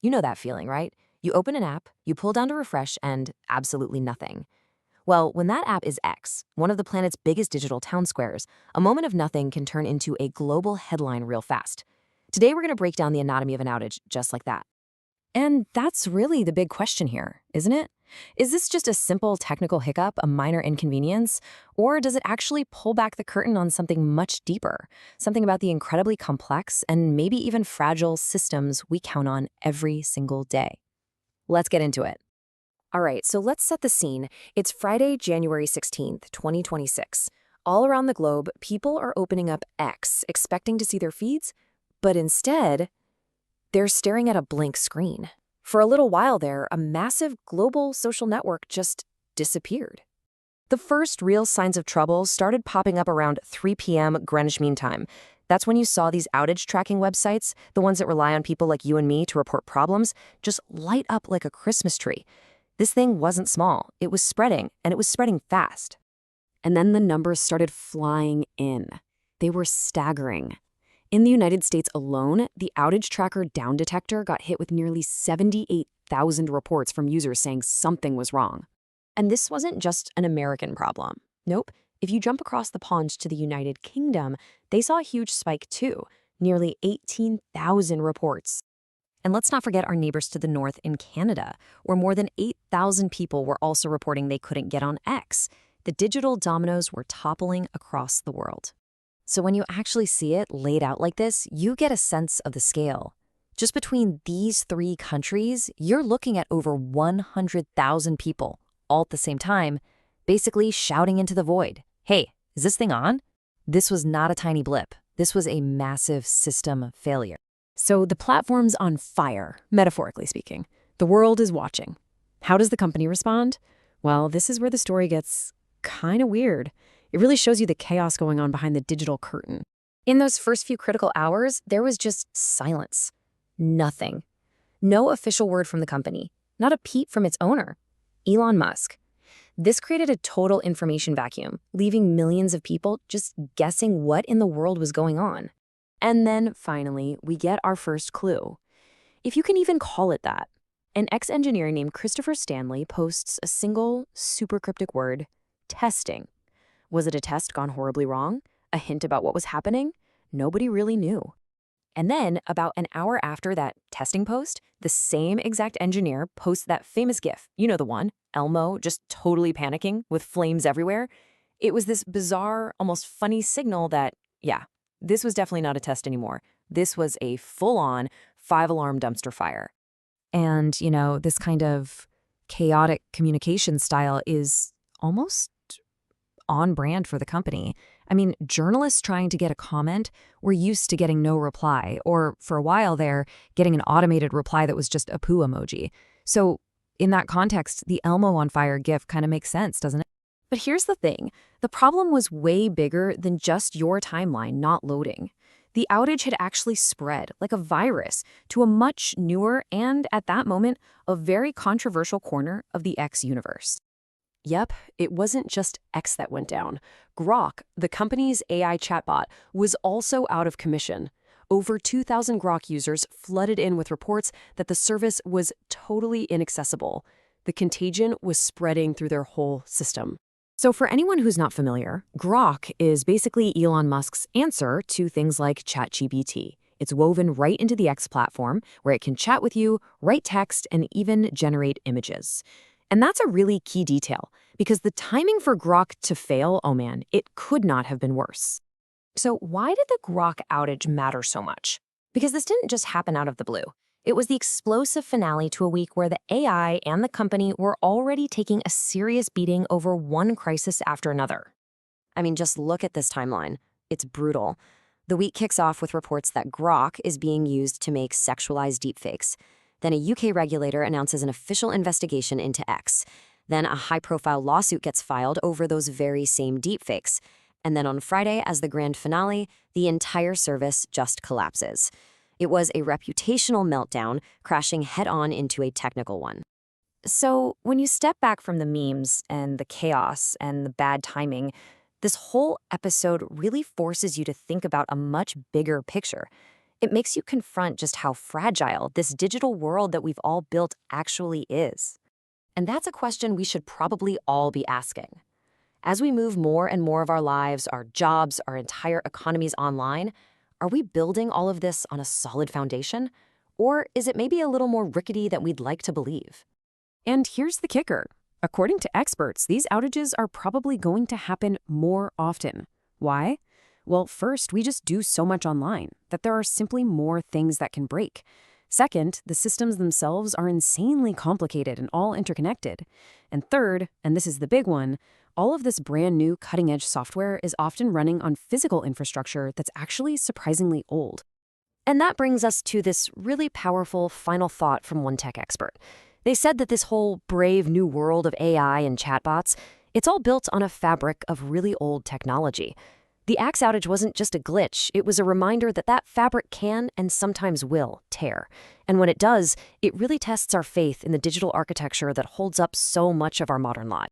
You know that feeling, right? You open an app, you pull down to refresh, and absolutely nothing. Well, when that app is X, one of the planet's biggest digital town squares, a moment of nothing can turn into a global headline real fast. Today, we're going to break down the anatomy of an outage just like that. And that's really the big question here, isn't it? Is this just a simple technical hiccup, a minor inconvenience, or does it actually pull back the curtain on something much deeper, something about the incredibly complex and maybe even fragile systems we count on every single day? Let's get into it. All right, so let's set the scene. It's Friday, January 16th, 2026. All around the globe, people are opening up X, expecting to see their feeds, but instead, they're staring at a blank screen. For a little while there, a massive global social network just disappeared. The first real signs of trouble started popping up around 3 p.m. Greenwich Mean Time. That's when you saw these outage tracking websites, the ones that rely on people like you and me to report problems, just light up like a Christmas tree. This thing wasn't small. It was spreading, and it was spreading fast. And then the numbers started flying in. They were staggering. In the United States alone, the outage tracker down detector got hit with nearly 78,000 reports from users saying something was wrong. And this wasn't just an American problem. Nope. If you jump across the pond to the United Kingdom, they saw a huge spike too, nearly 18,000 reports. And let's not forget our neighbors to the north in Canada, where more than 8,000 people were also reporting they couldn't get on X. The digital dominoes were toppling across the world. So when you actually see it laid out like this, you get a sense of the scale. Just between these three countries, you're looking at over 100,000 people, all at the same time, basically shouting into the void, "Hey, is this thing on?" This was not a tiny blip. This was a massive system failure. So the platform's on fire, metaphorically speaking. The world is watching. How does the company respond? Well, this is where the story gets kind of weird. It really shows you the chaos going on behind the digital curtain. In those first few critical hours, there was just silence. Nothing. No official word from the company. Not a peep from its owner, Elon Musk. This created a total information vacuum, leaving millions of people just guessing what in the world was going on. And then, finally, we get our first clue. If you can even call it that. An ex-engineer named Christopher Stanley posts a single, super cryptic word, testing. Was it a test gone horribly wrong? A hint about what was happening? Nobody really knew. And then, about an hour after that testing post, the same exact engineer posts that famous GIF. You know the one, Elmo just totally panicking with flames everywhere. It was this bizarre, almost funny signal that, yeah, this was definitely not a test anymore. This was a full-on 5-alarm dumpster fire. And, this kind of chaotic communication style is almost on brand for the company. I mean, journalists trying to get a comment were used to getting no reply, or for a while there, getting an automated reply that was just a poo emoji. So in that context, the Elmo on fire GIF kind of makes sense, doesn't it? But here's the thing. The problem was way bigger than just your timeline not loading. The outage had actually spread, like a virus, to a much newer and, at that moment, a very controversial corner of the X universe. Yep, it wasn't just X that went down. Grok, the company's AI chatbot, was also out of commission. Over 2,000 Grok users flooded in with reports that the service was totally inaccessible. The contagion was spreading through their whole system. So for anyone who's not familiar, Grok is basically Elon Musk's answer to things like ChatGPT. It's woven right into the X platform, where it can chat with you, write text, and even generate images. And that's a really key detail, because the timing for Grok to fail, oh man, it could not have been worse. So why did the Grok outage matter so much? Because this didn't just happen out of the blue. It was the explosive finale to a week where the AI and the company were already taking a serious beating over one crisis after another. I mean, just look at this timeline. It's brutal. The week kicks off with reports that Grok is being used to make sexualized deepfakes. Then a UK regulator announces an official investigation into X. Then a high-profile lawsuit gets filed over those very same deepfakes. And then on Friday, as the grand finale, the entire service just collapses. It was a reputational meltdown, crashing head-on into a technical one. So when you step back from the memes and the chaos and the bad timing, this whole episode really forces you to think about a much bigger picture. It makes you confront just how fragile this digital world that we've all built actually is. And that's a question we should probably all be asking. As we move more and more of our lives, our jobs, our entire economies online, are we building all of this on a solid foundation? Or is it maybe a little more rickety than we'd like to believe? And here's the kicker. According to experts, these outages are probably going to happen more often. Why? Well, first, we just do so much online that there are simply more things that can break. Second, the systems themselves are insanely complicated and all interconnected. And third, and this is the big one, all of this brand new cutting-edge software is often running on physical infrastructure that's actually surprisingly old. And that brings us to this really powerful final thought from one tech expert. They said that this whole brave new world of AI and chatbots, it's all built on a fabric of really old technology. The Axe outage wasn't just a glitch, it was a reminder that that fabric can and sometimes will tear. And when it does, it really tests our faith in the digital architecture that holds up so much of our modern lives.